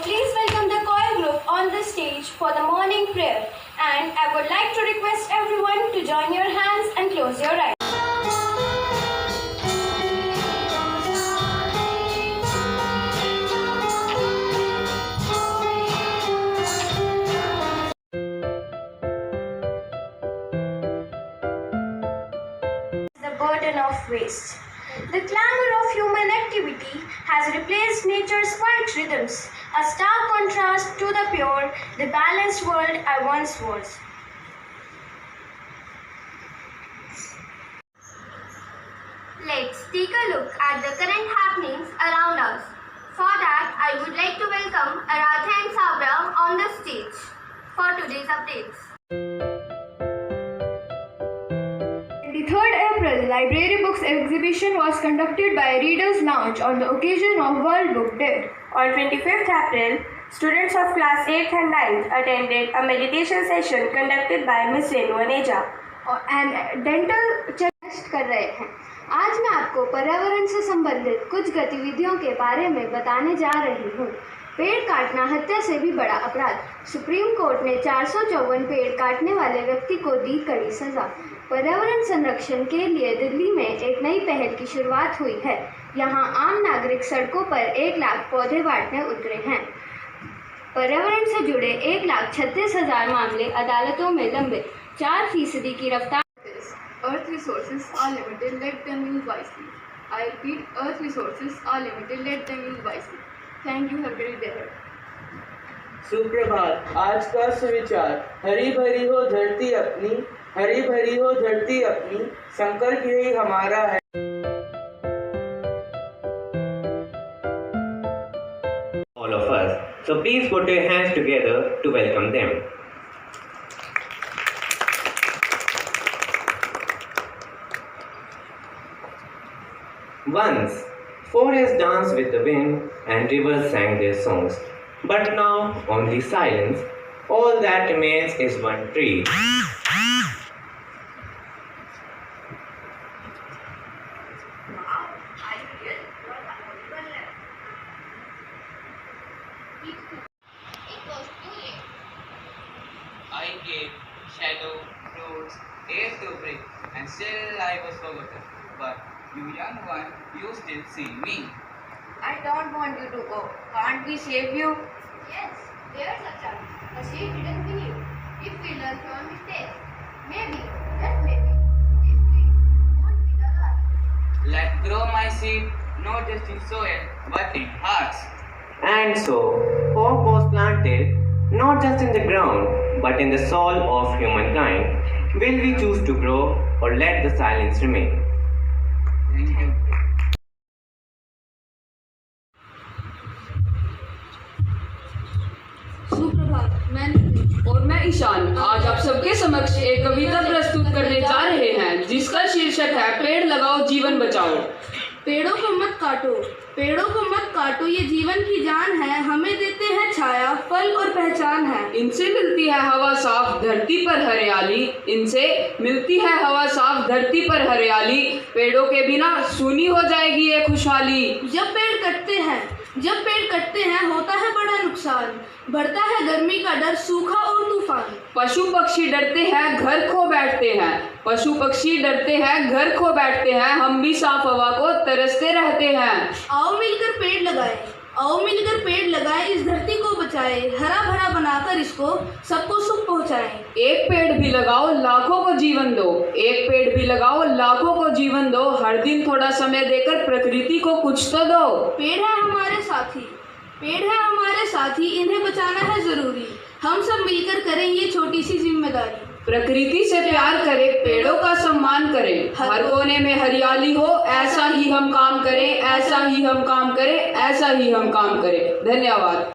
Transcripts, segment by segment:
please welcome the choir group on the stage for the morning prayer. And I would like to request everyone to join your hands and close your eyes. The burden of waste. The clamor of human activity has replaced nature's quiet rhythms, a stark contrast to the pure, the balanced world I once was. Let's take a look at the current happenings around us. For that, I would like to welcome Aradhya and Sabra on the stage for today's updates. 23rd April, Library Books exhibition was conducted by Readers Lounge on the occasion of World Book Day. On 25th April, students of class 8th and 9th attended a meditation session conducted by Ms. Renu Aneja. And dental test कर रहे हैं। आज मैं आपको पर्यावरण से संबंधित कुछ गतिविधियों के बारे में बताने जा रही हूँ। पेड़ काटना हत्या से भी बड़ा अपराध। सुप्रीम कोर्ट ने 454 पेड़ काटने वाले व्यक्ति को दी कड़ी सजा। पर्यावरण संरक्षण के लिए दिल्ली में एक नई पहल की शुरुआत हुई है। यहाँ आम नागरिक सड़कों पर 1 लाख पौधे बांटने उतरे हैं। पर्यावरण से जुड़े 1,36,000 मामले अदालतों में लंबे। 4% की रफ्तार। Earth resources are limited, let them use wisely. I repeat, earth resources are limited, let them use wisely. Thank you, have a great day. सुप्रभात। आज का सुविचार, हरी भरी हो धरती अपनी, हरी भरी हो धरती अपनी, संकल्प यही हमारा है। All of us. So please put your hands together to welcome them. Once, forests danced with the wind and rivers sang their songs. But now, only silence. All that remains is one tree. I gave shadow, fruits, air to breathe, and still I was forgotten. But you young one, you still see me. I don't want you to go. Can't we save you? Yes, there's a chance. A seed hidden beneath. If we learn from our mistakes, maybe, just maybe, this tree won't be the last. Let grow my seed, not just in soil, but in hearts. And so, hope was planted, not just in the ground, but in the soul of humankind. Will we choose to grow or let the silence remain? Thank you. सुप्रभात। मैं नितिन और मैं ईशान आज आप सबके समक्ष एक कविता प्रस्तुत करने जा रहे हैं जिसका शीर्षक है पेड़ लगाओ जीवन बचाओ। पेड़ों को मत काटो, पेड़ों को मत काटो, ये जीवन की जान है, हमें देते हैं छाया, फल और पहचान है। इनसे मिलती है हवा साफ, धरती पर हरियाली। इनसे मिलती है हवा साफ, धरती पर हरियाली। पेड़ों के बिना सूनी हो जाएगी ये खुशहाली। जब पेड़ कटते हैं होता है बड़ा नुकसान, बढ़ता है गर्मी का डर, सूखा और तूफान। पशु पक्षी डरते हैं, घर खो बैठते हैं। पशु पक्षी डरते हैं, घर खो बैठते हैं। हम भी साफ हवा को तरसते रहते हैं। आओ मिलकर पेड़ लगाएं, आओ मिलकर पेड़ लगाएं, इस धरती को बचाएं, हरा भरा बनाकर इसको सबको सुख पहुंचाएं। एक पेड़ भी लगाओ लाखों को जीवन दो, एक पेड़ भी लगाओ लाखों को जीवन दो। हर दिन थोड़ा समय देकर प्रकृति को कुछ तो दो। पेड़ है हमारे साथी, पेड़ है हमारे साथी, इन्हें बचाना है जरूरी। हम सब मिलकर करें ये छोटी सी जिम्मेदारी। प्रकृति से प्यार करें, पेड़ों का सम्मान करें, हर कोने में हरियाली हो, ऐसा ही हम काम करें, ऐसा ही हम काम करें, ऐसा ही हम काम करें। धन्यवाद।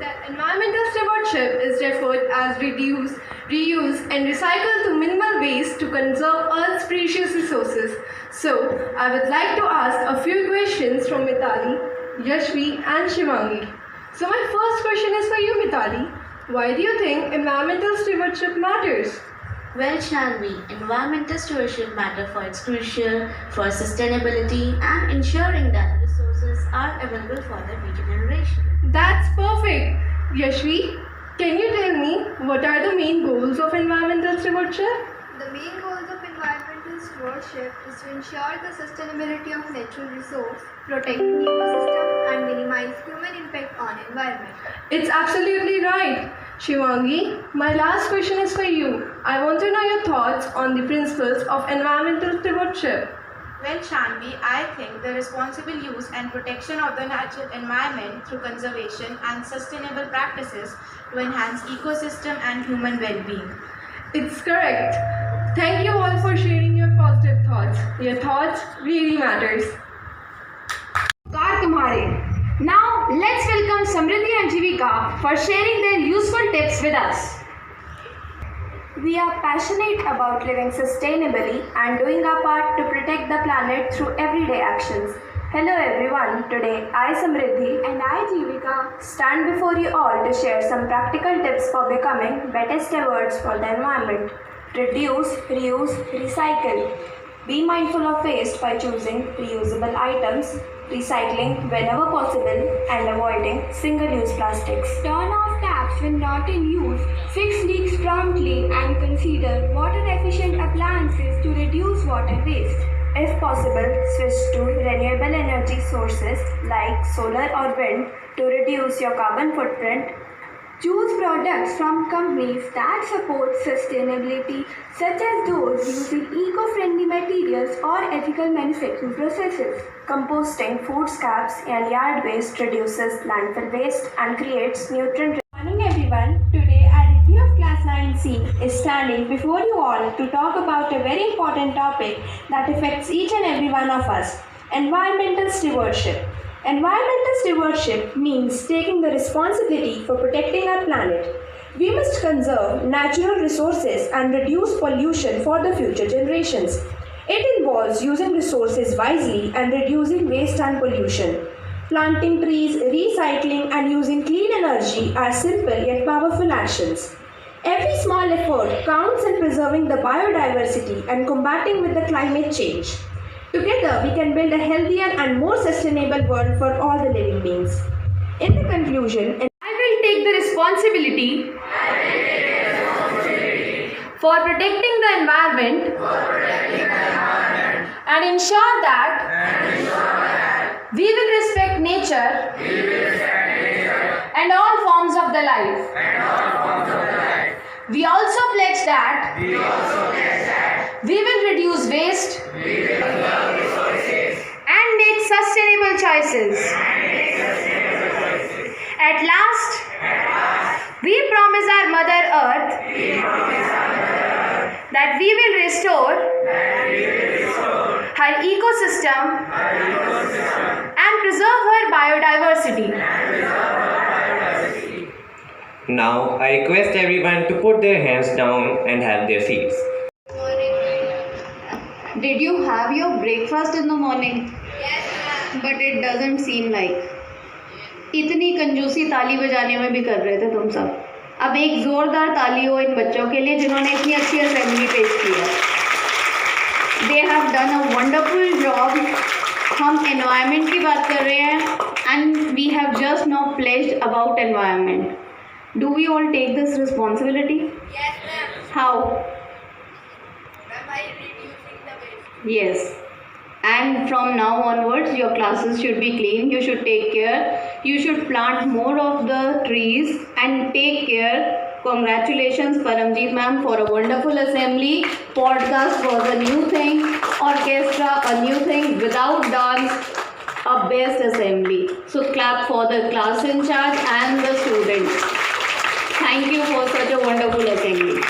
that environmental stewardship is referred as reduce, reuse, and recycle to minimal waste to conserve Earth's precious resources. So, I would like to ask a few questions from Mitali, Yashvi, and Shivangi. So, my first question is for you, Mitali. Why do you think environmental stewardship matters? Well, Shanvi, environmental stewardship matter for its crucial for sustainability and ensuring that resources are available for the future generation. That's perfect. Yashvi, can you tell me what are the main goals of environmental stewardship? The main goals of environmental stewardship is to ensure the sustainability of natural resource, protect the ecosystem and minimize human impact on environment. It's absolutely right. Shivangi, my last question is for you. I want to know your thoughts on the principles of environmental stewardship. Well, Shanvi, I think the responsible use and protection of the natural environment through conservation and sustainable practices to enhance ecosystem and human well-being. It's correct. Thank you all for sharing your positive thoughts. Your thoughts really matters. Car तुम्हारे. Now let's welcome Samriddhi and Jivika for sharing their useful tips with us. We are passionate about living sustainably and doing our part to protect the planet through everyday actions. Hello everyone, today I Samriddhi and I Jivika stand before you all to share some practical tips for becoming better stewards for the environment. Reduce, reuse, recycle. Be mindful of waste by choosing reusable items, recycling whenever possible and avoiding single-use plastics. Turn off taps when not in use, fix leaks promptly and consider water-efficient appliances to reduce water waste. If possible, switch to renewable energy sources like solar or wind to reduce your carbon footprint. Choose products from companies that support sustainability, such as those using eco-friendly materials or ethical manufacturing processes. Composting food scraps and yard waste reduces landfill waste and creates nutrient. Good morning everyone. Today Aditi of class 9C is standing before you all to talk about a very important topic that affects each and every one of us, environmental stewardship. Environmental stewardship means taking the responsibility for protecting our planet. We must conserve natural resources and reduce pollution for the future generations. It involves using resources wisely and reducing waste and pollution. Planting trees, recycling and using clean energy are simple yet powerful actions. Every small effort counts in preserving the biodiversity and combating with the climate change. Together, we can build a healthier and more sustainable world for all the living beings. In the conclusion, I will take the responsibility for protecting the environment and ensure that we will respect nature and all forms of the life. We also pledge that we will reduce waste and make sustainable choices. At last, we promise our Mother Earth that we will restore her ecosystem and preserve her biodiversity. Now, I request everyone to put their hands down and have their seats. Did you have your breakfast in the morning? Yes, ma'am. But it doesn't seem like. इतनी कंजूसी ताली बजाने में भी कर रहे थे तुम सब. अब एक जोरदार ताली हो इन बच्चों के लिए जिन्होंने इतनी अच्छी असेंबली पेश की है. They have done a wonderful job. हम environment की बात कर रहे हैं and we have just now pledged about environment. Do we all take this responsibility? Yes, ma'am. How? By reducing the waste. Yes. And from now onwards, your classes should be clean. You should take care. You should plant more of the trees and take care. Congratulations, Paramjeet ma'am, for a wonderful assembly. Podcast was a new thing. Orchestra, a new thing. Without dance, a best assembly. So clap for the class in charge and the students. Thank you for such a wonderful assembly.